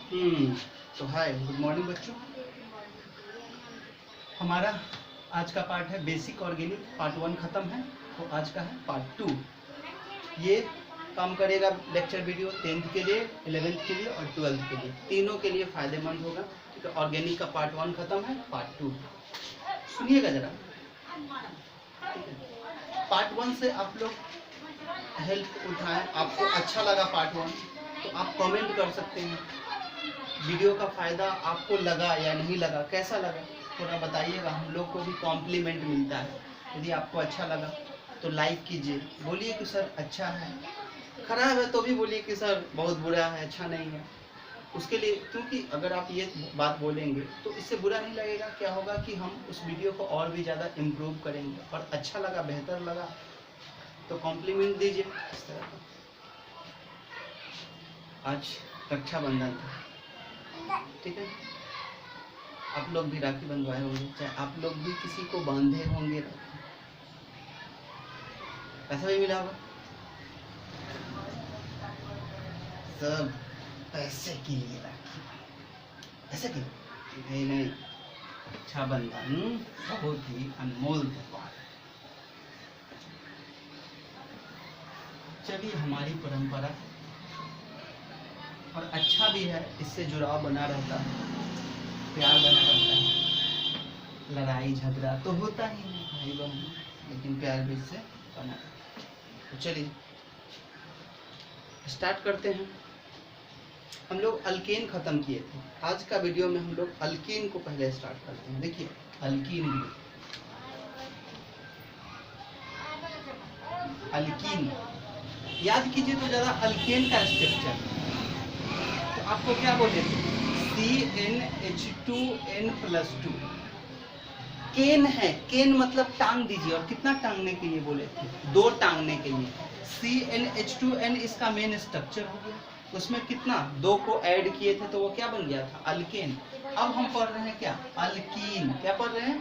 तो हाय, good morning बच्चों। हमारा आज का पार्ट है बेसिक ऑर्गेनिक। पार्ट 1 खत्म है, तो आज का है पार्ट 2। ये काम करेगा लेक्चर वीडियो 10th के लिए, 11th के लिए और 12th के लिए, तीनों के लिए फायदेमंद होगा। ठीक है, ऑर्गेनिक का पार्ट 1 खत्म है, पार्ट 2 सुनिएगा जरा। पार्ट 1 से आप लोग हेल्प उठाएं, आपको अच्छा लगा पार्ट 1 तो आप कमेंट कर सकते हैं। वीडियो का फ़ायदा आपको लगा या नहीं लगा, कैसा लगा थोड़ा बताइएगा, हम लोग को भी कॉम्प्लीमेंट मिलता है। यदि आपको अच्छा लगा तो लाइक कीजिए, बोलिए कि सर अच्छा है, खराब है तो भी बोलिए कि सर बहुत बुरा है, अच्छा नहीं है। उसके लिए, क्योंकि अगर आप ये बात बोलेंगे तो इससे बुरा नहीं लगेगा। क्या होगा कि हम उस वीडियो को और भी ज़्यादा इम्प्रूव करेंगे, और अच्छा लगा, बेहतर लगा तो कॉम्प्लीमेंट दीजिए इस तरह का। आज रक्षाबंधन था, ठीक है, आप लोग भी राखी बंधवाए होंगे, चाहे आप लोग भी किसी को बांधे होंगे राखी, पैसा भी मिला होगा। सब पैसे के लिए राखी, पैसे के लिए नहीं, रक्षाबंधन बहुत ही अनमोल त्योहार। चलिए, हमारी परंपरा है और अच्छा भी है, इससे जुड़ाव बना रहता है, प्यार बना रहता है। लड़ाई झगड़ा तो होता ही है भाई बहन, लेकिन प्यार भी इससे बना रहता है। तो चलिए स्टार्ट करते हैं। हम लोग अल्केन खत्म किए थे, आज का वीडियो में हम लोग अल्केन को पहले स्टार्ट करते हैं। देखिए अल्कीन भी, अल्कीन याद कीजिए तो ज़्यादा अल्केन का स्ट्रक्चर तो आपको क्या बोले थे, CnH2n+2 केन है। केन मतलब टांग दीजिए, और कितना टांगने के लिए बोले थे, 2 टांगने के लिए। CnH2n इसका मेन स्ट्रक्चर हो गया, उसमें कितना 2 को ऐड किए थे तो वो क्या बन गया था, अल्केन। अब हम पढ़ रहे हैं क्या, अल्कीन। क्या पढ़ रहे हैं,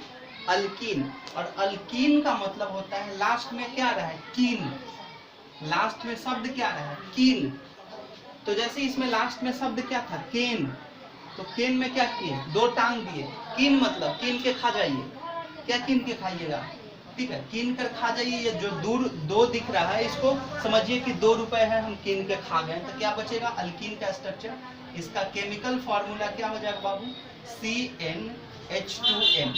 अल्कीन। और अल्कीन का मतलब होता है लास्ट में क्या रहा है, कीन। लास्ट में शब्द क्या रहा है, कीन। तो जैसे इसमें लास्ट में शब्द क्या था, केन, तो केन में क्या किए, 2 टांग दिए। कीन मतलब कीन के खा जाइए, क्या कीन के खाइएगा, ठीक है, कीन कर खा जाइए। ये जो दूर 2 दिख रहा है इसको समझिए कि 2 रुपए है, हम कीन के खा गए, तो क्या बचेगा, अल्कीन का स्ट्रक्चर। इसका केमिकल फॉर्मूला क्या हो जाएगा बाबू, CnH2n।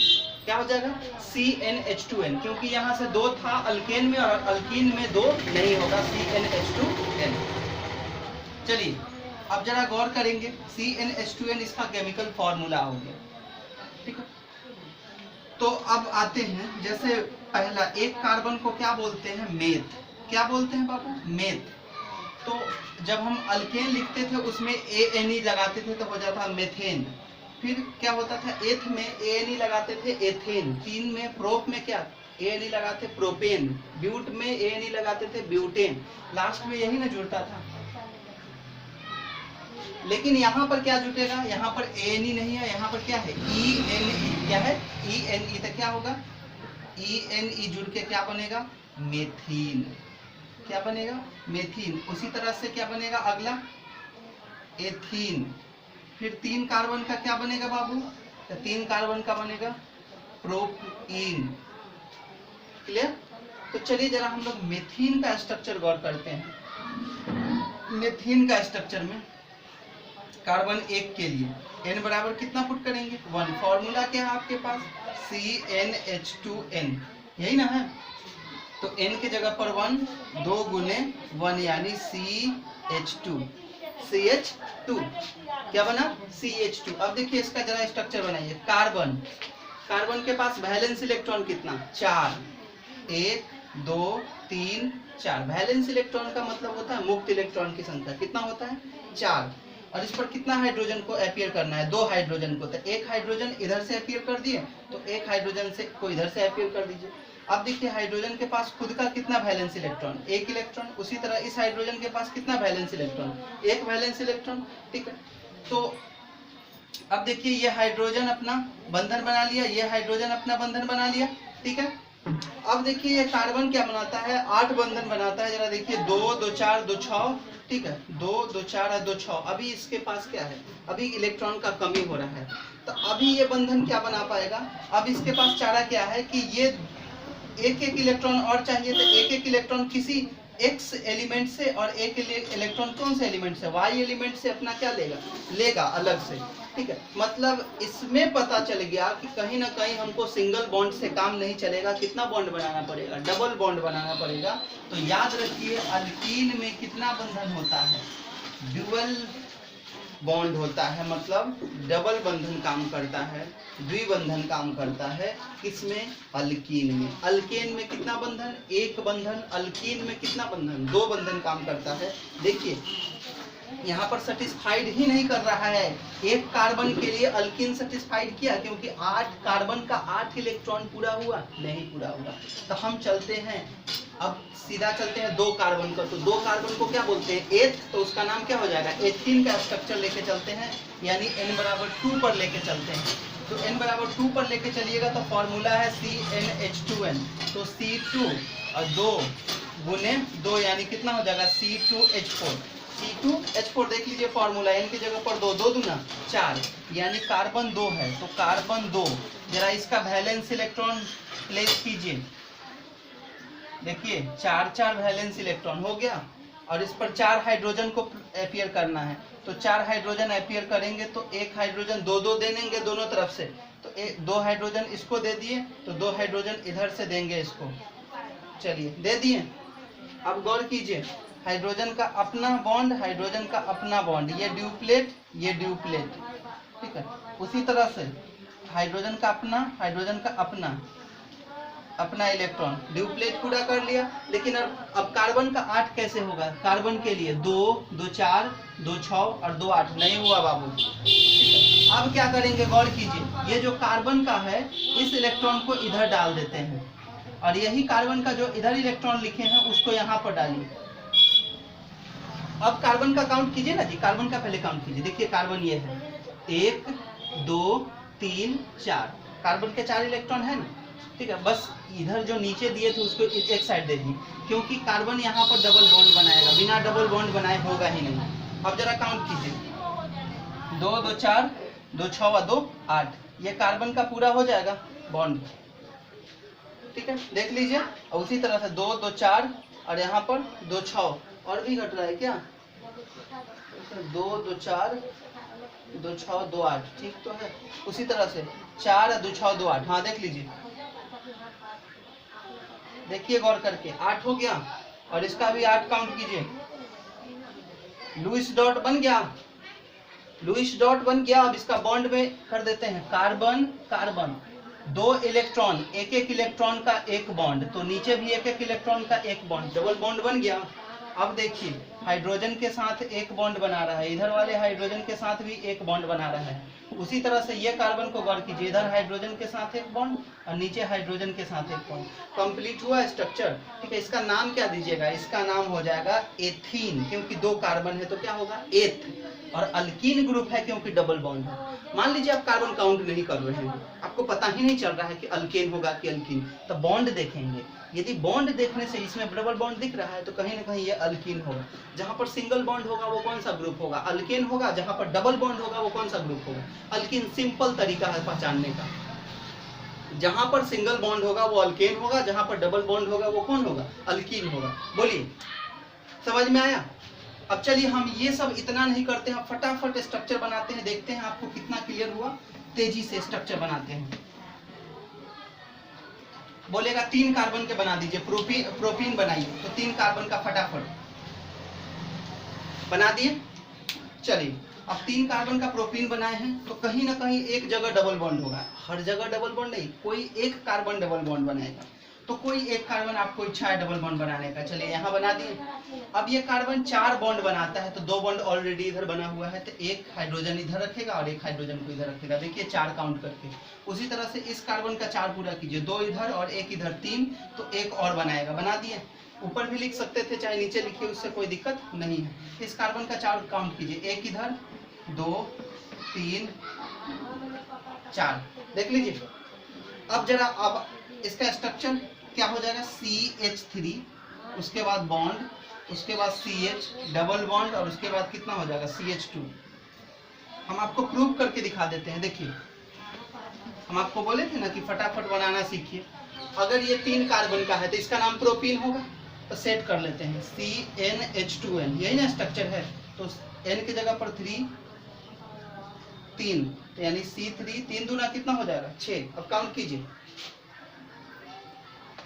क्या हो जाएगा, CnH2n, क्योंकि यहाँ से 2 था अल्केन में और अल्कीन में 2 नहीं होगा, CnH2n। चलिए अब जरा गौर करेंगे, CnH2n इसका केमिकल फॉर्मूला हो गया, ठीक है। तो अब आते हैं, जैसे पहला एक कार्बन को क्या बोलते हैं, मेथ। क्या बोलते हैं बाबू, मेथ। तो जब हम अल्केन लिखते थे उसमें ANE लगाते थे तो हो जाता मेथेन। फिर क्या होता था, एथ में ANE लगाते थे, एथेन। 3 में प्रोप में क्या ANE लगाते, प्रोपेन। ब्यूट में ANE लगाते थे, ब्यूटेन। लास्ट में यही ना जुड़ता था, लेकिन यहाँ पर क्या जुटेगा, यहाँ पर ANE नहीं है, यहाँ पर क्या है, ENE। क्या है, ENE, तो क्या होगा, ENE जुड़ के क्या बनेगा, मेथीन। क्या बनेगा, मेथीन। उसी तरह से क्या बनेगा अगला, एथीन। फिर 3 कार्बन का क्या बनेगा बाबू, तो 3 कार्बन का बनेगा प्रोपीन। क्लियर। तो चलिए जरा हम लोग मेथीन का स्ट्रक्चर गौर करते हैं। मेथीन का स्ट्रक्चर में कार्बन 1 के लिए n बराबर कितना पुट करेंगे, 1। फॉर्मूला क्या है आपके पास, CnH2n, यही ना है। तो n के जगह पर 1, 2 गुने 1 यानी CH2 क्या बना, CH2। अब देखिए इसका जरा स्ट्रक्चर बनाइए। कार्बन, कार्बन के पास वैलेंस इलेक्ट्रॉन कितना, 4। 1 2 3 4। वैलेंस इलेक्ट्रॉन का मतलब होता है मुक्त इलेक्ट्रॉन की संख्या, कितना होता है, 4। और इस पर कितना हाइड्रोजन को अपीयर करना है, 2 हाइड्रोजन को। तो 1 हाइड्रोजन इधर से अपीयर कर दिए, तो 1 हाइड्रोजन से को इधर से अपीयर कर दीजिए। अब देखिए हाइड्रोजन के पास खुद का कितना वैलेंस इलेक्ट्रॉन, 1 इलेक्ट्रॉन। उसी तरह इस हाइड्रोजन के पास कितना वैलेंस इलेक्ट्रॉन, 1 वैलेंस इलेक्ट्रॉन, ठीक है। तो अब देखिए ये हाइड्रोजन अपना बंधन बना लिया, ये हाइड्रोजन अपना बंधन बना लिया, ठीक है। अब देखिए ये कार्बन क्या बनाता है, 8 बंधन बनाता है। जरा देखिए 2 2 4 2 6, ठीक है, 2 2 4 और 2 6। अभी इसके पास क्या है, अभी इलेक्ट्रॉन का कमी हो रहा है, तो अभी ये बंधन क्या बना पाएगा। अब इसके पास चारा क्या है कि ये एक एक इलेक्ट्रॉन और चाहिए, तो एक एक इलेक्ट्रॉन किसी एक्स एलिमेंट से और एक इलेक्ट्रॉन कौन से एलिमेंट से, वाई एलिमेंट से अपना क्या लेगा अलग से। ठीक है, मतलब इसमें पता चल गया कि कहीं ना कहीं हमको सिंगल बॉन्ड से काम नहीं चलेगा, कितना बॉन्ड बनाना पड़ेगा, डबल बॉन्ड बनाना पड़ेगा। तो याद रखिए अल्कीन में कितना बंधन होता है, ड्यूअल बॉन्ड होता है, मतलब डबल बंधन काम करता है, द्विबंधन काम करता है। किसमें, अल्कीन में। अल्केन में कितना बंधन, एक बंधन। अल्कीन में कितना बंधन, दो बंधन काम करता है। देखिए यहाँ पर सेटिस्फाइड ही नहीं कर रहा है, एक कार्बन के लिए अल्कीन सेटिस्फाइड किया, क्योंकि 8 कार्बन का 8 इलेक्ट्रॉन पूरा हुआ, नहीं पूरा हुआ। तो हम चलते हैं, अब सीधा चलते हैं 2 कार्बन का। तो 2 कार्बन को क्या बोलते हैं, एथ, तो उसका नाम क्या हो जाएगा, एथीन का स्ट्रक्चर लेके चलते हैं, यानी n बराबर 2 पर लेके चलते हैं। तो n बराबर 2 पर लेके चलिएगा तो फॉर्मूला है CnH2n, तो C2 और 2 गुने 2 यानी कितना हो जाएगा C2H4। C2H4 देख लीजिए फॉर्मूला, n की जगह पर 2, 2 दूना 4, यानी कार्बन 2 है, तो कार्बन 2। जरा इसका वैलेंस इलेक्ट्रॉन प्लेस कीजिए, देखिए 4 4 वैलेंस इलेक्ट्रॉन हो गया, और इस पर 4 हाइड्रोजन को अपीयर करना है। तो 4 हाइड्रोजन अपीयर करेंगे तो एक हाइड्रोजन 2 2 दे देंगे दोनों तरफ से, तो 2 हाइड्रोजन इसको दे दिए, तो 2 हाइड्रोजन इधर से देंगे इसको, चलिए दे दिए। अब गौर कीजिए, हाइड्रोजन का अपना बॉन्ड, हाइड्रोजन का अपना बॉन्ड, ये ड्यूप्लेट, ये ड्यूप्लेट, ठीक है। उसी तरह से हाइड्रोजन का अपना, हाइड्रोजन का अपना इलेक्ट्रॉन, ड्यूप्लेट पूरा कर लिया। लेकिन अब कार्बन का 8 कैसे होगा, कार्बन के लिए 2 2 4 2 6 और 2 8 नहीं हुआ बाबू। अब क्या करेंगे, गौर कीजिए, ये जो कार्बन का है इस इलेक्ट्रॉन को इधर डाल देते हैं, और यही कार्बन का जो इधर इलेक्ट्रॉन लिखे हैं उसको यहाँ पर डालिए। अब कार्बन का काउंट कीजिए ना जी, कार्बन का पहले काउंट कीजिए। देखिए कार्बन ये है 1 2 3 4, कार्बन के 4 इलेक्ट्रॉन है ना, ठीक है। बस इधर जो नीचे दिए थे उसको एक साइड दे दी, क्योंकि कार्बन यहाँ पर डबल बॉन्ड बनाएगा, बिना डबल बॉन्ड बनाए होगा ही नहीं। अब जरा काउंट कीजिए, 2 2 4 2 6 और 2 8, ये कार्बन का पूरा हो जाएगा बॉन्ड, ठीक है। देख लीजिए, और उसी तरह से 2 2 4 और यहाँ पर 2 6 और भी घट रहा है क्या, 2 2 4 2 6 2 8, ठीक तो है। उसी तरह से 4 2 6 2 8, हाँ देख लीजिए, देखिए गौर करके 8 हो गया, और इसका भी 8 काउंट कीजिए। लुईस डॉट बन गया, लुईस डॉट बन गया। अब इसका बॉन्ड में कर देते हैं, कार्बन कार्बन, 2 इलेक्ट्रॉन, एक एक इलेक्ट्रॉन का एक बॉन्ड, तो नीचे भी एक एक इलेक्ट्रॉन का एक बॉन्ड, डबल बॉन्ड बन गया। अब देखिए हाइड्रोजन के साथ एक बॉन्ड बना रहा है, इधर वाले हाइड्रोजन के साथ भी एक बॉन्ड बना रहा है। उसी तरह से ये कार्बन को गौर कीजिए, इधर हाइड्रोजन के साथ एक बॉन्ड और नीचे हाइड्रोजन के साथ एक बॉन्ड, कंप्लीट हुआ स्ट्रक्चर, ठीक है। इसका नाम क्या दीजिएगा, इसका नाम हो जाएगा एथीन, क्योंकि 2 कार्बन है तो क्या होगा एथ, और अल्कीन ग्रुप है क्योंकि डबल बॉन्ड है। मान लीजिए आप कार्बन काउंट नहीं कर रहे हैं, आपको पता ही नहीं चल रहा है कि अल्केन होगा कि अल्कीन, तो बॉन्ड देखेंगे, यदि बॉन्ड देखने से इसमें डबल बॉन्ड दिख रहा है तो कहीं ना कहीं ये अल्कीन होगा। जहां पर सिंगल बॉन्ड होगा वो कौन सा ग्रुप होगा, अल्केन होगा। जहां पर डबल बॉन्ड होगा वो कौन सा ग्रुप होगा, अल्कीन। सिंपल तरीका है पहचानने का, जहां पर सिंगल बॉन्ड होगा वो अल्केन होगा, जहां पर डबल बॉन्ड होगा वो कौन होगा, अल्कीन होगा। बोलिए समझ में आया। अब चलिए हम ये सब इतना नहीं करते हैं, फटाफट स्ट्रक्चर बनाते हैं, देखते हैं आपको कितना क्लियर हुआ। तेजी से स्ट्रक्चर बनाते हैं। बोलेगा 3 कार्बन के बना दीजिए, प्रोपीन बनाइए, तो 3 कार्बन का फटाफट बना दिए। चलिए अब 3 कार्बन का प्रोपीन बनाए हैं, तो कहीं ना कहीं एक जगह डबल बॉन्ड होगा, हर जगह डबल बॉन्ड नहीं, कोई एक कार्बन डबल बॉन्ड बनाएगा, तो कोई एक कार्बन आपको इच्छा है डबल बॉन्ड बनाने का, चलिए यहाँ बना दिए। अब ये कार्बन 4 बॉन्ड बनाता है, तो 2 बॉन्ड ऑलरेडी इधर बना हुआ है, तो एक हाइड्रोजन इधर रखेगा और एक हाइड्रोजन को इधर रखेगा, देखिए 4 काउंट करके। उसी तरह से इस कार्बन का 4 पूरा कीजिए, 2 इधर और एक इधर, 3, तो एक और बनाएगा, बना दिए। ऊपर भी लिख सकते थे चाहे नीचे लिखिए, उससे कोई दिक्कत नहीं है। इस कार्बन का 4 काउंट कीजिए, एक इधर 2 3 4, देख लीजिए। अब जरा अब इसका स्ट्रक्चर क्या हो जाएगा, CH3, उसके बाद बॉन्ड, उसके बाद CH डबल बॉन्ड और उसके बाद कितना हो जाएगा CH2। हम आपको प्रूव करके दिखा देते हैं। देखिए हम आपको बोले थे ना कि फटाफट बनाना सीखिए। अगर ये 3 कार्बन का है तो इसका नाम प्रोपीन होगा। तो सेट कर लेते हैं CnH2n, यही ना स्ट्रक्चर है। तो n की जगह पर 3 तो यानी C3 3 दूना कितना हो जाएगा 6। अब काउंट कीजिए,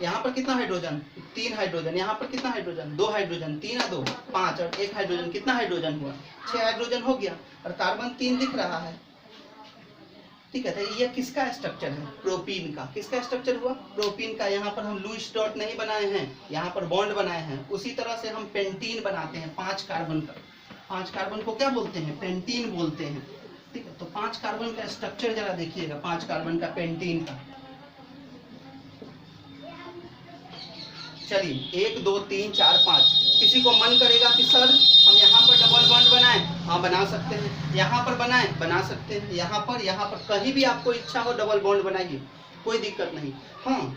यहाँ पर कितना हाइड्रोजन 3 हाइड्रोजन, यहाँ पर कितना हाइड्रोजन 2 हाइड्रोजन, 3 और 2 5 और 1 हाइड्रोजन, कितना हाइड्रोजन हुआ 6 हाइड्रोजन हो गया। और कार्बन 3 दिख रहा है, ठीक है। तो ये किसका स्ट्रक्चर है प्रोपीन का। किसका स्ट्रक्चर हुआ प्रोपीन का। यहाँ पर हम लुईस डॉट नहीं बनाए हैं, यहाँ पर बॉन्ड बनाए हैं। उसी तरह से हम पेंटीन बनाते हैं 5 कार्बन का। 5 कार्बन को क्या बोलते हैं पेंटीन बोलते हैं, ठीक है। तो 5 कार्बन का स्ट्रक्चर जरा देखिएगा, 5 कार्बन का पेंटीन का। चलिए 1 2 3 4 5। किसी को मन करेगा कि सर हम यहाँ पर डबल बॉन्ड बनाएं, हाँ बना सकते हैं। यहाँ पर बनाएं, बना सकते हैं। यहाँ पर कहीं भी आपको इच्छा हो डबल बॉन्ड बनाइए, कोई दिक्कत नहीं। हाँ,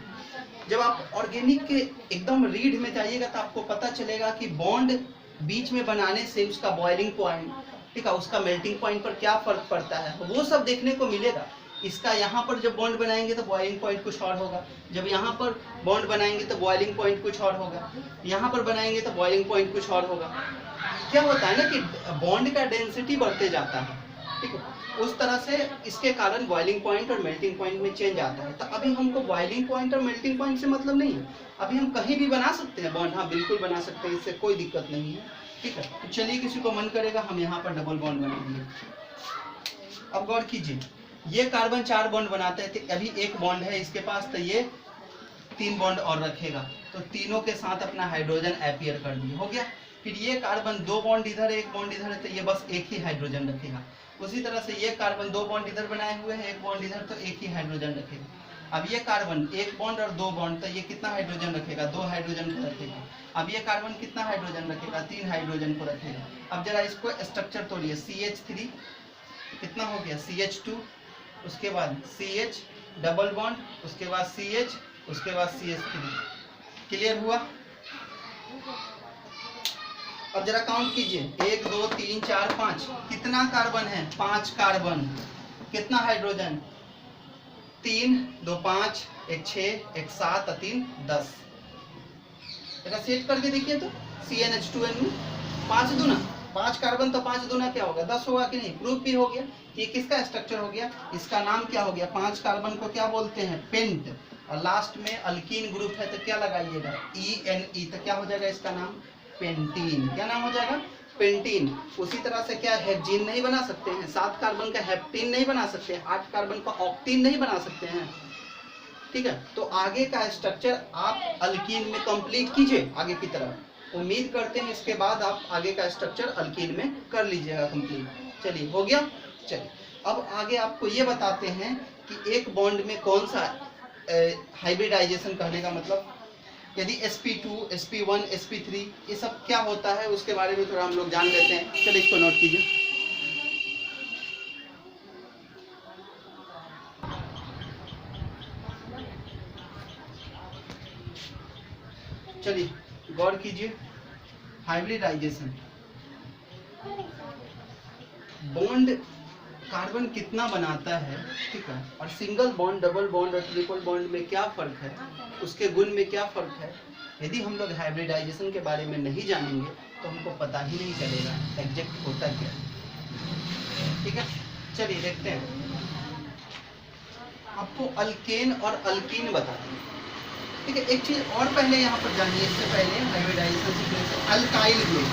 जब आप ऑर्गेनिक के एकदम रीढ़ में जाइएगा तो आपको पता चलेगा कि बॉन्ड बीच में बनाने से उसका बॉइलिंग पॉइंट, ठीक है, उसका मेल्टिंग पॉइंट पर क्या फर्क पड़ता है, वो सब देखने को मिलेगा। इसका यहाँ पर जब बॉन्ड बनाएंगे तो बॉइलिंग पॉइंट कुछ और होगा, जब यहाँ पर बॉन्ड बनाएंगे तो बॉइलिंग पॉइंट कुछ और होगा, यहाँ पर बनाएंगे तो बॉइलिंग पॉइंट कुछ और होगा। क्या होता है ना कि बॉन्ड का डेंसिटी बढ़ते जाता है, ठीक है। उस तरह से इसके कारण बॉइलिंग पॉइंट और मेल्टिंग पॉइंट में चेंज आता है। तो अभी हमको बॉइलिंग पॉइंट और मेल्टिंग पॉइंट से मतलब नहीं है। अभी हम कहीं भी बना सकते हैं बॉन्ड, हाँ बिल्कुल बना सकते हैं, इससे कोई दिक्कत नहीं है, ठीक है। तो चलिए किसी को मन करेगा हम यहाँ पर डबल बॉन्ड बनाएंगे। अब गौर कीजिए, ये कार्बन 4 बॉन्ड बनाते हैं, तो अभी 1 बॉन्ड है इसके पास, तो ये 3 बॉन्ड और रखेगा। तो तीनों के साथ अपना हाइड्रोजन अपीयर कर दिए, हो गया। फिर ये कार्बन 2 बॉन्ड इधर है 1 बॉन्ड इधर है, तो ये बस 1 ही हाइड्रोजन रखेगा। उसी तरह से ये कार्बन 2 बॉन्ड इधर बनाए हुए हैं 1 बॉन्ड इधर, तो 1 ही हाइड्रोजन रखेगा। अब ये कार्बन 1 बॉन्ड और 2 बॉन्ड, तो ये कितना हाइड्रोजन रखेगा 2 हाइड्रोजन को रखेगा। अब ये कार्बन कितना हाइड्रोजन रखेगा 3 हाइड्रोजन को रखेगा। अब जरा इसको स्ट्रक्चर तोड़िए, CH3 कितना हो गया CH2, उसके बाद CH डबल बॉन्ड, उसके बाद CH, उसके बाद CH3। क्लियर हुआ। अब जरा काउंट कीजिए 1 2 3 4 5, कितना कार्बन है 5 कार्बन, कितना हाइड्रोजन 3 2 5 1 6 1 7 3 10। जरा सेट करके देखिए तो CnH2n में 5 दूना 5 कार्बन, तो 5 दूना क्या होगा 10 होगा कि नहीं। प्रूफ भी हो गया। ये किसका स्ट्रक्चर हो गया, इसका नाम क्या हो गया। 5 कार्बन को क्या बोलते हैं पेंट, और लास्ट में अल्कीन ग्रुप है तो क्या लगाइएगा ENE, तो क्या हो जाएगा इसका नाम पेंटीन। क्या नाम हो जाएगा पेंटीन। उसी तरह से क्या हेक्जीन नहीं बना सकते हैं, 7 कार्बन का हेप्टीन नहीं बना सकते हैं, 8 कार्बन का ऑक्टीन नहीं बना सकते हैं, ठीक है। तो आगे का स्ट्रक्चर आप अल्कीन में कंप्लीट कीजिए आगे की तरफ। उम्मीद करते हैं इसके बाद आप आगे का स्ट्रक्चर अल्कीन में कर लीजिएगा कंप्लीट। चलिए हो गया। चलिए अब आगे आपको ये बताते हैं कि एक बॉन्ड में कौन सा हाइब्रिडाइजेशन करने का मतलब, यदि sp2 sp1 sp3 ये सब क्या होता है उसके बारे में थोड़ा हम लोग जान लेते हैं। चलिए इसको नोट कीजिए। चलिए गौर कीजिए, हाइब्रिडाइजेशन बॉन्ड कार्बन कितना बनाता है, ठीक है, और सिंगल बॉन्ड डबल बॉन्ड और ट्रिपल बॉन्ड में क्या फर्क है, उसके गुण में क्या फर्क है। यदि हम लोग हाइब्रिडाइजेशन के बारे में नहीं जानेंगे तो हमको पता ही नहीं चलेगा एग्जैक्ट होता क्या है, ठीक है। चलिए देखते हैं, आपको अल्केन और अल्कीन बताते हैं, ठीक है। एक चीज और पहले यहाँ पर जानिए, इससे पहले हाइब्रिडाइजेशन सीखने से, अल्काइल ग्रुप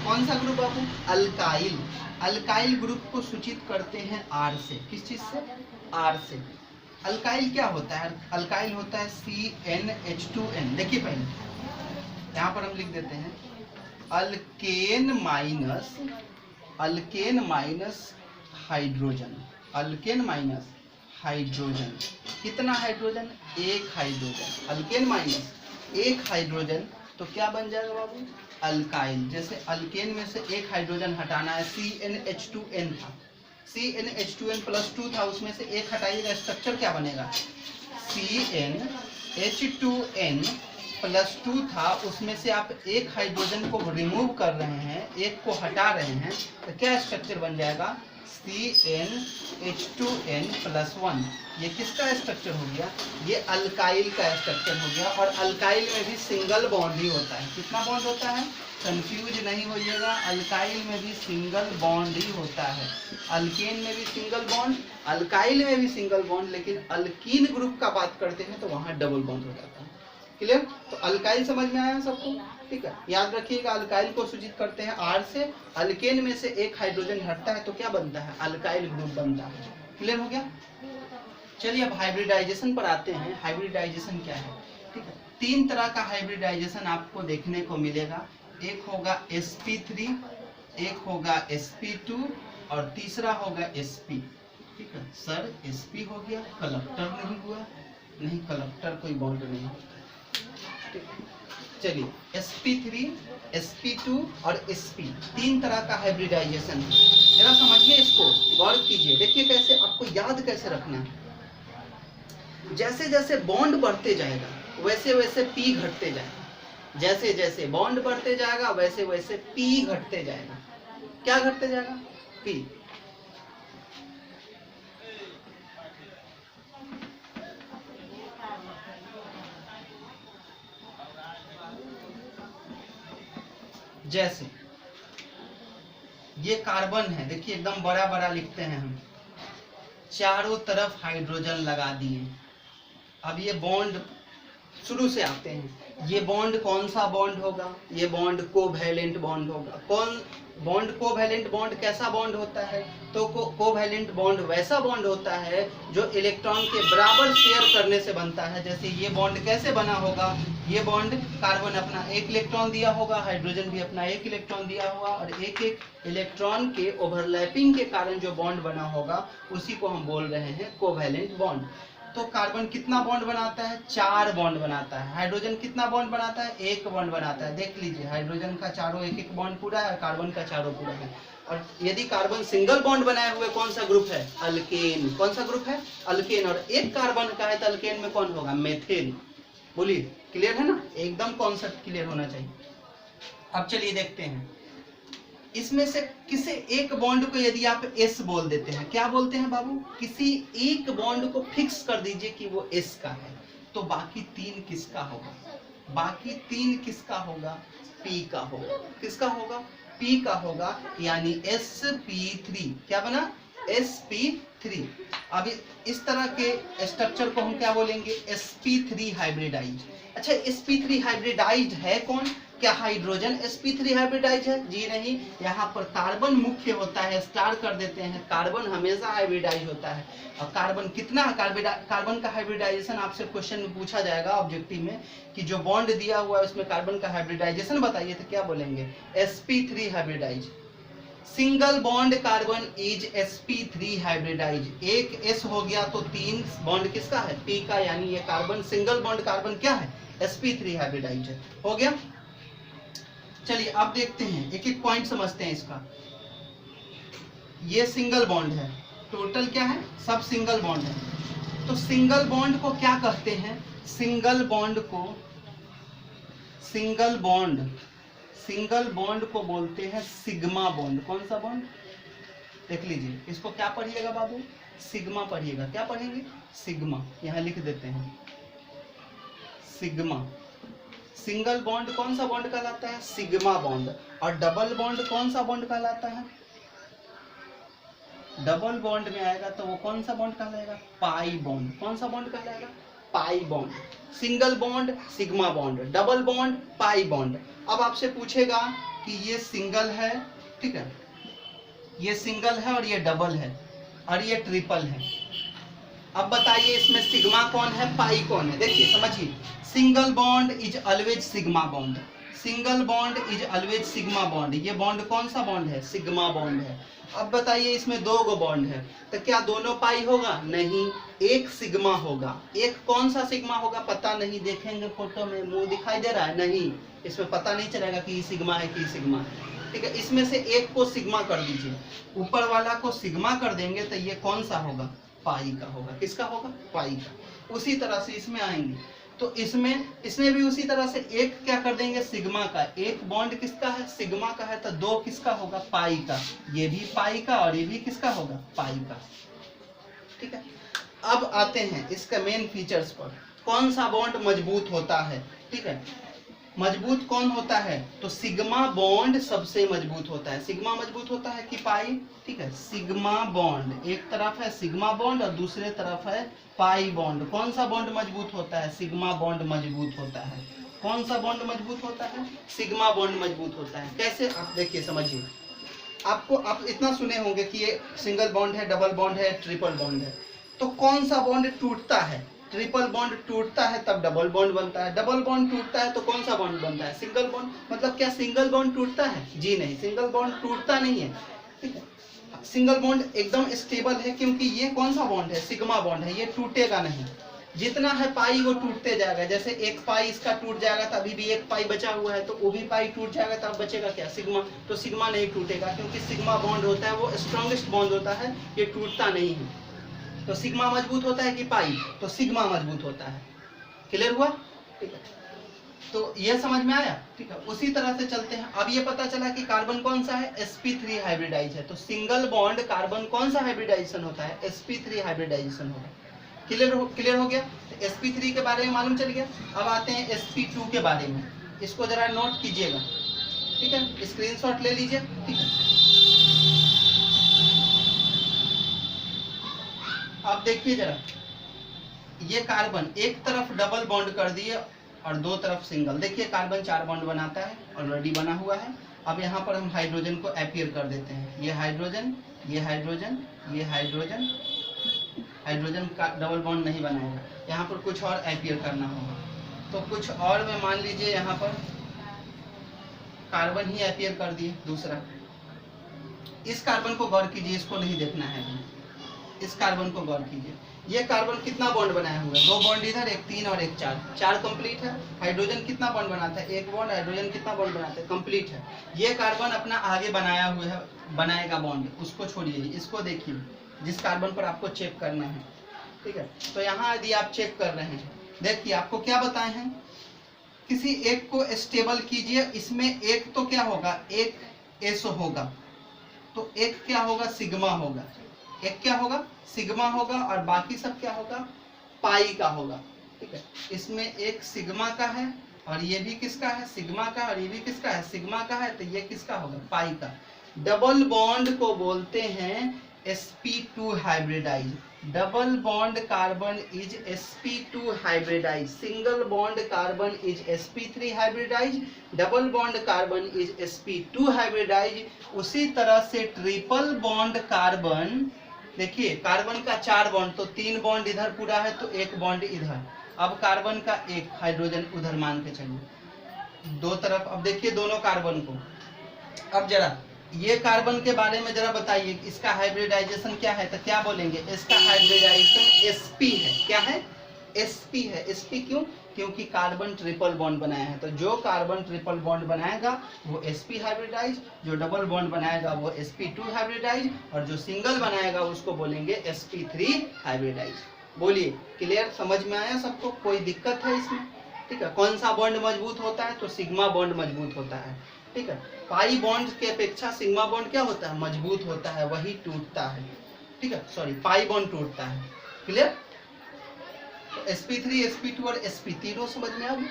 कौन सा ग्रुप बाबू अल्काइल। अल्काइल ग्रुप को सूचित करते हैं R से। किस चीज से R से। अल्काइल क्या होता है, अल्काइल होता है CnH2n। देखिए पहले यहाँ पर हम लिख देते हैं alkane minus hydrogen, alkane minus hydrogen. कितना hydrogen 1 hydrogen, alkane minus 1 hydrogen, तो क्या बन जाएगा बाबू अल्काइल। जैसे अल्केन में से 1 हाइड्रोजन हटाना है, CnH2n था, CnH2n + 2 था, उसमें से 1 हटाइएगा, स्ट्रक्चर क्या बनेगा CnH2n +2 था, उसमें से आप एक हाइड्रोजन को रिमूव कर रहे हैं, एक को हटा रहे हैं, तो क्या स्ट्रक्चर बन जाएगा? CnH2n+1। ये किसका स्ट्रक्चर हो गया? ये अल्काइल का स्ट्रक्चर हो गया। और अल्काइल में भी सिंगल बॉन्ड ही होता है। कितना बॉन्ड होता है? कंफ्यूज नहीं होइएगा, अल्काइल में भी सिंगल बॉन्ड ही होता है। अल्केन में भी सिंगल बॉन्ड, अल्काइल में भी सिंगल बॉन्ड, लेकिन अल्कीन ग्रुप का बात करते हैं तो वहाँ डबल बॉन्ड हो जाता है। क्लियर? तो अल्काइल समझ में आया सबको? ठीक है, याद रखिएगा, अल्काइल को सूचित करते हैं R से। अल्केन में से एक हाइड्रोजन हटता है तो क्या बनता है? अल्काइल ग्रुप बनता है। क्लियर हो गया? चलिए अब हाइब्रिडाइजेशन पर आते हैं। हाइब्रिडाइजेशन क्या है? ठीक है, 3 तरह का हाइब्रिडाइजेशन आपको देखने को मिलेगा। एक होगा sp3, एक होगा sp2 और तीसरा होगा sp। ठीक है सर, sp हो गया, कलेक्टर नहीं हुआ? नहीं, कलेक्टर कोई बॉन्ड नहीं होता। चलिए, sp3, sp2 और sp, 3 तरह का हाइब्रिडाइजेशन है। जरा समझिए इसको, गौर कीजिए, देखिए कैसे आपको याद कैसे रखना है। जैसे जैसे बॉन्ड बढ़ते जाएगा वैसे वैसे p घटते जाएगा। जैसे जैसे बॉन्ड बढ़ते जाएगा वैसे वैसे p घटते जाएगा। क्या घटते जाएगा? p। जैसे ये कार्बन है, देखिए एकदम बड़ा बड़ा लिखते हैं हम, चारों तरफ हाइड्रोजन लगा दिए। अब ये बॉन्ड शुरू से आते हैं। ये बॉन्ड कौन सा बॉन्ड होगा? ये बॉन्ड कोवैलेंट बॉन्ड होगा। कौन बॉन्ड? कोवैलेंट बॉन्ड कैसा बॉन्ड होता है? तो कोवैलेंट बॉन्ड वैसा बॉन्ड होता है जो इलेक्ट्रॉन के बराबर शेयर करने से बनता है। जैसे ये बॉन्ड कैसे बना होगा? ये बॉन्ड, कार्बन अपना 1 इलेक्ट्रॉन दिया होगा, हाइड्रोजन भी अपना 1 इलेक्ट्रॉन दिया होगा, और एक एक इलेक्ट्रॉन के ओवरलैपिंग के कारण जो बॉन्ड बना होगा उसी को हम बोल रहे हैं कोवैलेंट बॉन्ड। तो कार्बन कितना बॉन्ड बनाता है? 4 बॉन्ड बनाता है। हाइड्रोजन कितना बॉन्ड बनाता है? 1 बॉन्ड बनाता है। देख लीजिए, हाइड्रोजन का चारों 1-1 बॉन्ड पूरा है, कार्बन का चारों पूरा है। और यदि कार्बन सिंगल बॉन्ड बनाए हुए कौन सा ग्रुप है? अल्केन। कौन सा ग्रुप है? अल्केन। और 1 कार्बन का है तो अल्केन में कौन होगा? मेथेन। बोलिए, क्लियर है ना? एकदम कॉन्सेप्ट क्लियर होना चाहिए। अब चलिए देखते हैं, इसमें से किसी एक बॉन्ड को यदि आप S बोल देते हैं, क्या बोलते हैं बाबू? किसी एक बॉन्ड को फिक्स कर दीजिए कि वो S का है, तो बाकी 3 किसका होगा? बाकी 3 किसका होगा? P का होगा। किसका होगा? P का होगा, यानी sp3। क्या बना? sp3। अब इस तरह के स्ट्रक्चर को हम क्या बोलेंगे? sp3 hybridise. अच्छा, sp3 हाइब्रिडाइज है कौन? क्या हाइड्रोजन sp3 हाइब्रिडाइज है? जी नहीं, यहाँ पर कार्बन मुख्य होता है, स्टार कर देते हैं। कार्बन हमेशा हाइब्रिडाइज होता है। और कार्बन कितना? कार्बन का हाइब्रिडाइजेशन आपसे क्वेश्चन में पूछा जाएगा ऑब्जेक्टिव में, कि जो बॉन्ड दिया हुआ है उसमें कार्बन का हाइब्रिडाइजेशन बताइए, तो क्या बोलेंगे? sp3 hybridize. Single bond carbon is sp3 hybridize. एक S हो गया तो 3 बॉन्ड किसका है? P का, यानी ये कार्बन, सिंगल बॉन्ड कार्बन क्या है? sp3 हाइब्रिडाइज है। हो गया? चलिए अब देखते हैं, एक एक पॉइंट समझते हैं इसका। ये सिंगल बॉन्ड है, टोटल क्या है? सब सिंगल बॉन्ड है। तो सिंगल बॉन्ड को क्या कहते हैं? सिंगल बॉन्ड को बोलते हैं सिग्मा बॉन्ड। कौन सा बॉन्ड? देख लीजिए, इसको क्या पढ़िएगा बाबू? सिग्मा पढ़िएगा। क्या पढ़ेंगे? सिग्मा। यहाँ लिख देते हैं सिग्मा। सिंगल बॉन्ड कौन सा बॉन्ड कहलाता है? Sigma bond. और डबल बॉन्ड कौन सा बॉन्ड कहलाता है? डबल बॉन्ड में आएगा तो वो कौन सा बॉन्ड कहलाएगा? Pi bond. कौन सा बॉन्ड कहलाएगा? Pi bond. Single bond sigma bond, double bond pi bond. अब आपसे पूछेगा कि ये सिंगल है, ठीक है, ये सिंगल है और ये डबल है और ये ट्रिपल है। अब बताइए इसमें सिग्मा कौन है, पाई कौन है? देखिए समझिए, single bond is always sigma bond. Single bond is always sigma bond. ये बॉन्ड कौन सा बॉन्ड है? सिग्मा बॉन्ड है। अब बताइए इसमें 2 गो बॉन्ड है, तो क्या दोनों पाई होगा? नहीं, एक सिग्मा होगा। एक कौन सा सिग्मा होगा? पता नहीं, देखेंगे फोटो में मुंह दिखाई दे रहा है? नहीं, इसमें पता नहीं चलेगा कि सिग्मा है कि सिग्मा है। ठीक है, इसमें से एक को सिग्मा कर दीजिए, ऊपर वाला को सिग्मा कर देंगे तो ये कौन सा होगा? पाई का होगा। किसका होगा? पाई का। उसी तरह से इसमें आएंगे, तो इसमें भी उसी तरह से एक क्या कर देंगे सिग्मा का, एक बॉन्ड किसका है सिग्मा का है, तो दो किसका होगा पाई का, ये भी पाई का और ये भी किसका होगा पाई का। ठीक है, अब आते हैं इसका मेन फीचर्स पर, कौन सा बॉन्ड मजबूत होता है। ठीक है, मजबूत कौन होता है, तो सिग्मा बॉन्ड सबसे मजबूत होता है। सिग्मा मजबूत होता है कि पाई। ठीक है, सिग्मा बॉन्ड एक तरफ है सिग्मा बॉन्ड और दूसरे तरफ है पाई बॉन्ड। कौन सा बॉन्ड मजबूत होता है, सिग्मा बॉन्ड मजबूत होता है। कौन सा बॉन्ड मजबूत होता है, सिग्मा बॉन्ड मजबूत होता है। कैसे, आप देखिए समझिए, आप इतना सुने होंगे कि ये सिंगल बॉन्ड है, डबल बॉन्ड है, ट्रिपल बॉन्ड है। तो कौन सा बॉन्ड टूटता है, ट्रिपल बॉन्ड टूटता है तब डबल बॉन्ड बनता है, डबल बॉन्ड टूटता है तो कौन सा बॉन्ड बनता है, सिंगल बॉन्ड। मतलब क्या सिंगल बॉन्ड टूटता है, जी नहीं, सिंगल बॉन्ड टूटता नहीं है। ठीक है, सिंगल बॉन्ड एकदम स्टेबल है क्योंकि ये कौन सा बॉन्ड है, सिग्मा बॉन्ड है, ये टूटेगा नहीं। जितना है पाई वो टूटते जाएगा, जैसे एक पाई इसका टूट जाएगा तो अभी भी एक पाई बचा हुआ है, तो वो भी पाई टूट जाएगा तब बचेगा क्या, सिग्मा। तो सिग्मा नहीं टूटेगा क्योंकि सिग्मा बॉन्ड होता है वो स्ट्रॉन्गेस्ट बॉन्ड होता है, ये टूटता नहीं है। तो सिग्मा मजबूत होता है कि पाई, तो सिग्मा मजबूत होता है। क्लियर हुआ। ठीक है, तो ये समझ में आया। ठीक है, उसी तरह से चलते हैं। अब ये पता चला कि कार्बन कौन सा है, sp3 हाइब्रिडाइज है। तो सिंगल बॉन्ड कार्बन कौन सा हाइब्रिडाइजेशन होता है, sp3 हाइब्रिडाइजेशन होगा। क्लियर हो गया। तो sp3 के बारे में मालूम चल गया। अब आते हैं sp2 के बारे में, इसको जरा नोट कीजिएगा। ठीक है, स्क्रीनशॉट ले लीजिए। ठीक है, अब देखिए जरा, ये कार्बन एक तरफ डबल बॉन्ड कर दिए और दो तरफ सिंगल। देखिए कार्बन 4 बॉन्ड बनाता है, ऑलरेडी बना हुआ है। अब यहाँ पर हम हाइड्रोजन को अपीयर कर देते हैं, ये हाइड्रोजन, ये हाइड्रोजन, ये हाइड्रोजन। हाइड्रोजन का डबल बॉन्ड नहीं बनाएगा, यहाँ पर कुछ और अपीयर करना होगा। तो कुछ और में मान लीजिए यहाँ पर कार्बन ही अपीयर कर दिए दूसरा। इस कार्बन को गौर कीजिए, इसको नहीं देखना है, इस कार्बन को गौर कीजिए। ये कार्बन कितना बॉन्ड बनाया हुआ है, 2 बॉन्ड इधर, एक 3 और एक 4, 4 कंप्लीट है। हाइड्रोजन कितना बॉन्ड बनाता है, 1 बॉन्ड। हाइड्रोजन कितना बॉन्ड बनाता है, कंप्लीट है। ये कार्बन अपना आगे बनाया हुआ है, बनाएगा बॉन्ड, उसको छोड़िए, इसको देखिए जिस कार्बन पर आपको चेक करना है। ठीक है, तो यहाँ यदि आप चेक कर रहे हैं, देखिए आपको क्या बताए हैं, किसी एक को स्टेबल कीजिए, इसमें एक तो क्या होगा, एक एस होगा, तो एक क्या होगा, सिग्मा होगा। एक क्या होगा, सिग्मा होगा, और बाकी सब क्या होगा, पाई का होगा। ठीक है, इसमें एक सिग्मा का है और ये भी किसका है, सिग्मा का, और ये भी किसका है, सिग्मा का है, तो ये किसका होगा, पाई का। डबल बॉन्ड को बोलते हैं sp2 hybridize. Double bond carbon is sp2 hybridize, single bond carbon is sp3 hybridize, double bond carbon is sp2 hybridize. उसी तरह से ट्रिपल बॉन्ड कार्बन, देखिए कार्बन का 4 बॉन्ड, तो 3 बॉन्ड इधर पूरा है तो 1 बॉन्ड इधर। अब कार्बन का 1 हाइड्रोजन उधर मान के चलिए, दो तरफ। अब देखिए दोनों कार्बन को, अब जरा ये कार्बन के बारे में जरा बताइए, इसका हाइब्रिडाइजेशन क्या है, तो क्या बोलेंगे, इसका हाइब्रिडाइजेशन sp है। क्या है, sp है। sp क्यों, क्योंकि कार्बन ट्रिपल बॉन्ड बनाया है, तो जो कार्बन ट्रिपल बॉन्ड बनाएगा वो sp हाइब्रिडाइज, जो डबल बॉन्ड बनाएगा वो sp2 हाइब्रिडाइज, और जो सिंगल बनाएगा उसको बोलेंगे sp3 हाइब्रिडाइज। बोलिए, क्लियर, समझ में आया सबको, कोई दिक्कत है इसमें। ठीक है, कौन सा बॉन्ड मजबूत होता है, तो सिग्मा बॉन्ड मजबूत होता है। ठीक है, पाई बॉन्ड के अपेक्षा सिग्मा बॉन्ड क्या होता है, मजबूत होता है, वही टूटता है। ठीक है, सॉरी, पाई बॉन्ड टूटता है। क्लियर, तो sp3, sp2 और sp तीनों समझ में आ गए।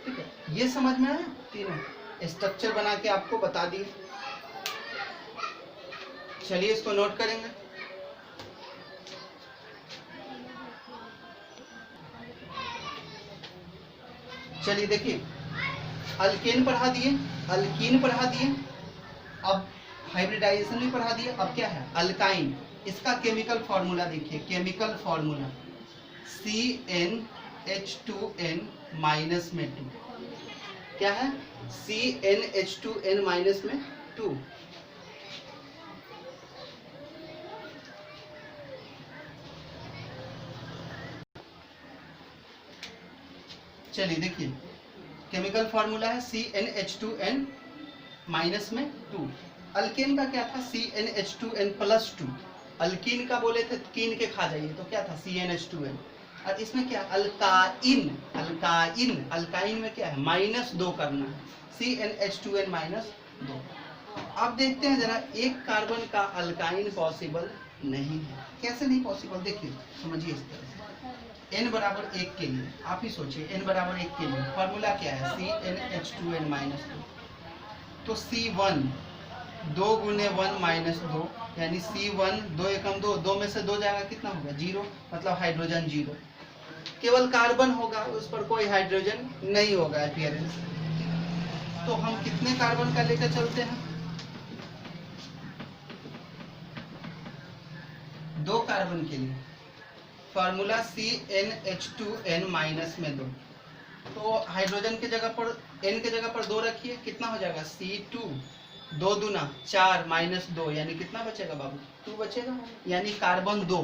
ठीक है, ये समझ में आया, तीनों स्ट्रक्चर बना के आपको बता दिए। चलिए इसको नोट करेंगे। चलिए देखिए, अल्केन पढ़ा दिए, अल्कीन पढ़ा दिए, अब हाइब्रिडाइजेशन भी पढ़ा दिए। अब क्या है, अल्काइन। इसका केमिकल फॉर्मूला देखिए, केमिकल फॉर्मूला CnH2n माइनस में 2। क्या है, CnH2n माइनस में 2। चलिए देखिए, केमिकल फॉर्मूला है CnH2n माइनस में 2। अल्केन का क्या था, CnH2n प्लस 2। अल्कीन का बोले थे कीन के खा जाइए, तो क्या था, CnH2n। और इसमें क्या अल्काइन, अल्काइन, अल्काइन में क्या है -2 करना है, CnH2n -2। अब देखते हैं जरा, एक कार्बन का अल्काइन पॉसिबल नहीं है। कैसे नहीं पॉसिबल, देखिए समझिए इस तरह से। n बराबर 1 के लिए आप ही सोचिए, n बराबर 1 के लिए फॉर्मूला क्या है, CnH2n -2। तो C1 2 गुने 1 - 2 यानी C1 2 एकम 2, 2 में से 2 जाएगा कितना होगा 0, मतलब हाइड्रोजन 0। केवल कार्बन होगा, उस पर कोई हाइड्रोजन नहीं होगा अपीयरेंस। तो हम कितने कार्बन का लेकर चलते हैं, 2 कार्बन के लिए फॉर्मूला CnH2n -2। तो हाइड्रोजन के जगह पर n के जगह पर 2 रखिए, कितना हो जाएगा C2 2 दूना 4 -2 यानी कितना बचेगा बाबू 2 बचेगा, यानी कार्बन 2,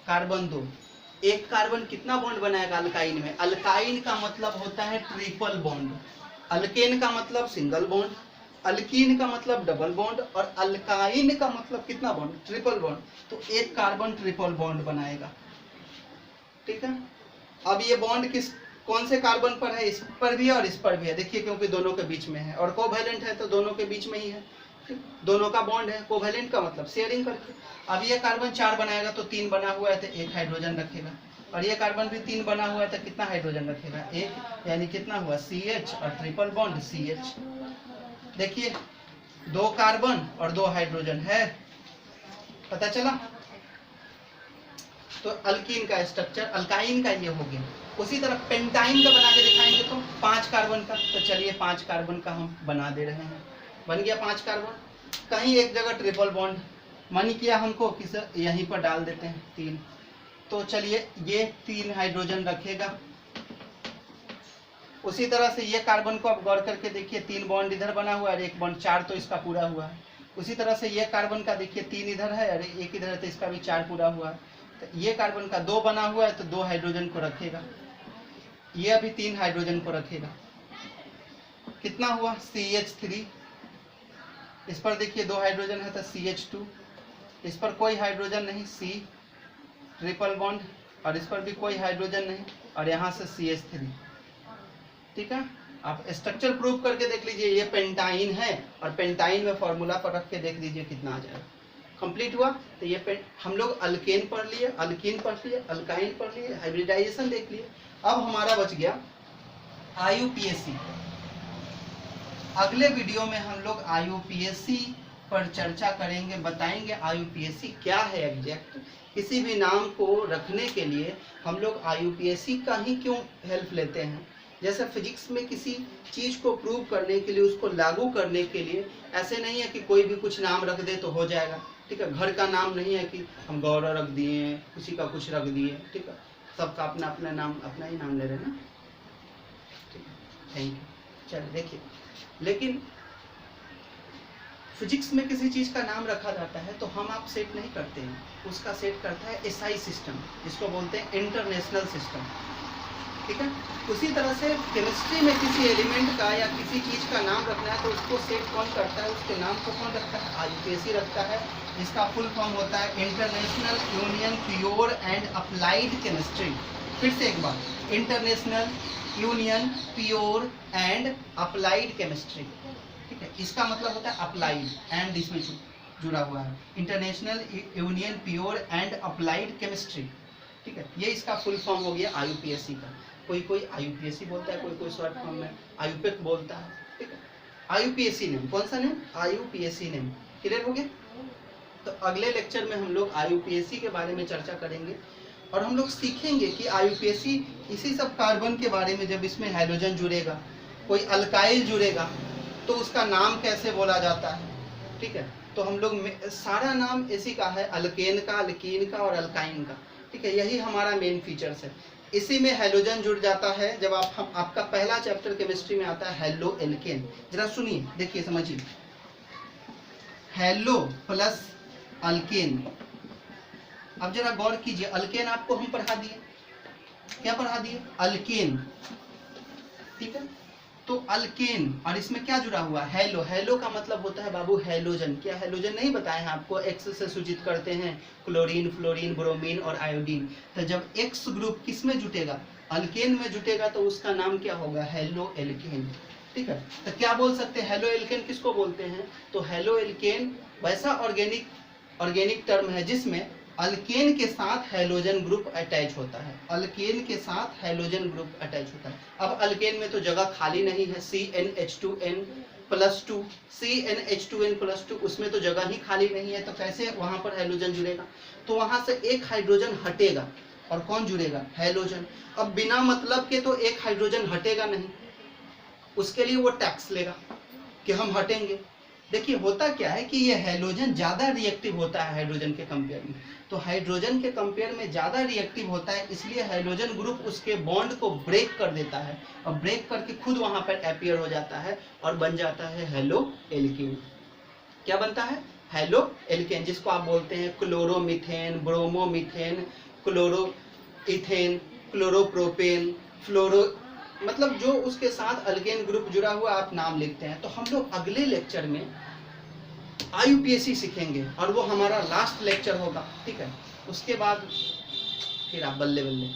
कार्बन 2। एक कार्बन कितना बॉन्ड बनाएगा अल्काइन में, अल्काइन का मतलब होता है ट्रिपल बॉन्ड, अल्केन का मतलब सिंगल बॉन्ड, अल्कीन का मतलब डबल बॉन्ड, और अल्काइन का मतलब कितना बॉन्ड, ट्रिपल बॉन्ड। तो एक कार्बन ट्रिपल बॉन्ड बनाएगा, ठीक है। अब ये बॉन्ड किस कौन से कार्बन पर है, इस पर भी है और इस पर भी है, देखिए क्योंकि दोनों के बीच में है, और कोवैलेंट है तो दोनों के बीच में ही है, दोनों का बॉन्ड है। कोवैलेंट का मतलब शेयरिंग करके। अब ये कार्बन 4 बनाएगा तो 3 बना हुआ है तो 1 हाइड्रोजन रखेगा, और ये कार्बन भी 3 बना हुआ है तो कितना हाइड्रोजन रखेगा 1, यानी कितना हुआ CH और ट्रिपल बॉन्ड CH। देखिए 2 कार्बन और 2 हाइड्रोजन है, पता चला। तो अल्कीन का स्ट्रक्चर, अल्काइन का ये हो गया। उसी तरह पेंटाइन का बना के दिखाएंगे तो 5 कार्बन का, तो चलिए 5 कार्बन का हम बना दे रहे हैं, बन गया 5 कार्बन। कहीं एक जगह ट्रिपल बॉन्ड मन किया हमको कि सर यहीं पर डाल देते हैं 3, तो चलिए ये 3 हाइड्रोजन रखेगा। उसी तरह से ये कार्बन को आप गौर करके देखिए, 3 बॉन्ड इधर बना हुआ है और 1 बॉन्ड, 4 तो इसका पूरा हुआ है। उसी तरह से ये कार्बन का देखिए 3 इधर है और 1 इधर है, तो इसका भी 4 पूरा हुआ है। तो ये कार्बन का 2 बना हुआ है तो 2 हाइड्रोजन को रखेगा, ये अभी 3 हाइड्रोजन को रखेगा, कितना हुआ CH3। इस पर देखिए 2 हाइड्रोजन है तो CH2, इस पर कोई हाइड्रोजन नहीं C ट्रिपल बॉन्ड, और इस पर भी कोई हाइड्रोजन नहीं, और यहाँ से CH3, ठीक है। आप स्ट्रक्चर प्रूव करके देख लीजिए, ये पेंटाइन है और पेंटाइन में फॉर्मूला पर रख के देख लीजिए कितना आ जाएगा। कंप्लीट हुआ। तो ये हम लोग अल्केन पढ़ लिए, अल्कीन पढ़ लिए, अल्काइन पढ़ लिए, हाइब्रिडाइजेशन देख लिए। अब हमारा बच गया IUPAC। अगले वीडियो में हम लोग IUPAC पर चर्चा करेंगे, बताएंगे IUPAC क्या है एग्जैक्ट। किसी भी नाम को रखने के लिए हम लोग IUPAC का ही क्यों हेल्प लेते हैं। जैसे फिजिक्स में किसी चीज़ को प्रूव करने के लिए, उसको लागू करने के लिए, ऐसे नहीं है कि कोई भी कुछ नाम रख दे तो हो जाएगा, ठीक है। घर का नाम नहीं है कि हम गौरव रख दिए, किसी का कुछ रख दिए, ठीक है। सबका अपना अपना नाम, अपना ही नाम ले रहे हैं ना, ठीक है। Thank you. चलिए देखिए, लेकिन फिजिक्स में किसी चीज़ का नाम रखा जाता है तो हम आप सेट नहीं करते हैं, उसका सेट करता है SI सिस्टम, जिसको बोलते हैं इंटरनेशनल सिस्टम, ठीक है। उसी तरह से केमिस्ट्री में किसी एलिमेंट का या किसी चीज़ का नाम रखना है तो उसको सेट कौन करता है, उसके नाम को कौन रखता है, IUPAC रखता है, जिसका फुल फॉर्म होता है international union pure and applied chemistry. फिर से एक बार, international union pure and applied chemistry, ठीक है। इसका मतलब होता है अप्लाइड, एंड इसमें जुड़ा हुआ है, international union pure and applied chemistry, ठीक है। ये इसका फुल फॉर्म हो गया IUPAC का। कोई कोई IUPAC बोलता है, कोई कोई शॉर्ट फॉर्म में IUPAC बोलता है, ठीक है। IUPAC नेम, कौन सा नेम, IUPAC नेम। क्लियर हो गया। तो अगले लेक्चर में हम लोग IUPAC के बारे में चर्चा करेंगे, और हम लोग सीखेंगे कि IUPAC इसी सब कार्बन के बारे में, जब इसमें हाइड्रोजन जुड़ेगा, कोई अल्काइल जुड़ेगा, तो उसका नाम कैसे बोला जाता है, ठीक है। तो हम लोग सारा नाम इसी का है, अल्केन का, अल्कीन का और अल्काइन का, ठीक है। यही हमारा मेन फीचर्स है। इसी में हाइड्रोजन जुड़ जाता है। जब आपका पहला चैप्टर केमिस्ट्री में आता है हेलो एल्केन, जरा सुनिए, देखिए समझिए, हेलो प्लस अल्केन। अब जरा गौर कीजिए, अल्केन आपको हम पढ़ा दिए, क्या पढ़ा दिए, अल्केन, ठीक है। तो अल्केन, और इसमें क्या जुड़ा हुआ है, हेलो। हेलो का मतलब होता है बाबू हैलोजन। क्या हैलोजन नहीं बताए हैं आपको, एक्स से सूचित करते हैं क्लोरीन, फ्लोरीन, ब्रोमीन और आयोडीन। तो जब एक्स ग्रुप किस में जुटेगा, अल्केन में जुटेगा, तो उसका नाम क्या होगा, हेलो एल्केन। ठीक है, तो क्या बोल सकते हैं, हेलो एल्केन किसको बोलते हैं, तो हेलो एल्केन वैसा ऑर्गेनिक टर्म है जिसमें अल्केन के साथ हैलोजन ग्रुप अटैच होता है। अल्केन के साथ हैलोजन ग्रुप अटैच होता है। अब अल्केन में तो जगह खाली नहीं है, CnH2n+2, CnH2n+2, उसमें तो जगह ही खाली नहीं है, तो कैसे वहां पर हैलोजन जुड़ेगा, तो वहां से एक हाइड्रोजन हटेगा और कौन जुड़ेगा, हैलोजन। अब बिना मतलब के तो एक हाइड्रोजन हटेगा नहीं, उसके लिए वो टैक्स लेगा कि हम हटेंगे। देखिए होता क्या है कि ये हैलोजन ज्यादा रिएक्टिव होता है हाइड्रोजन के कंपेयर में, तो हाइड्रोजन के कंपेयर में ज्यादा रिएक्टिव होता है, इसलिए हाइड्रोजन ग्रुप उसके बॉन्ड को ब्रेक कर देता है, और ब्रेक करके खुद वहां पर अपीयर हो जाता है और बन जाता है हेलो एल्केन। क्या बनता है, हेलो एल्केन, जिसको आप बोलते हैं chloromethane, bromomethane, chloro ethane, chloropropane, fluoro, मतलब जो उसके साथ अल्केन ग्रुप जुड़ा हुआ आप नाम लिखते हैं। तो हम लोग अगले लेक्चर में IUPAC सीखेंगे और वो हमारा लास्ट लेक्चर होगा। ठीक है, उसके बाद फिर आप बल्ले बल्ले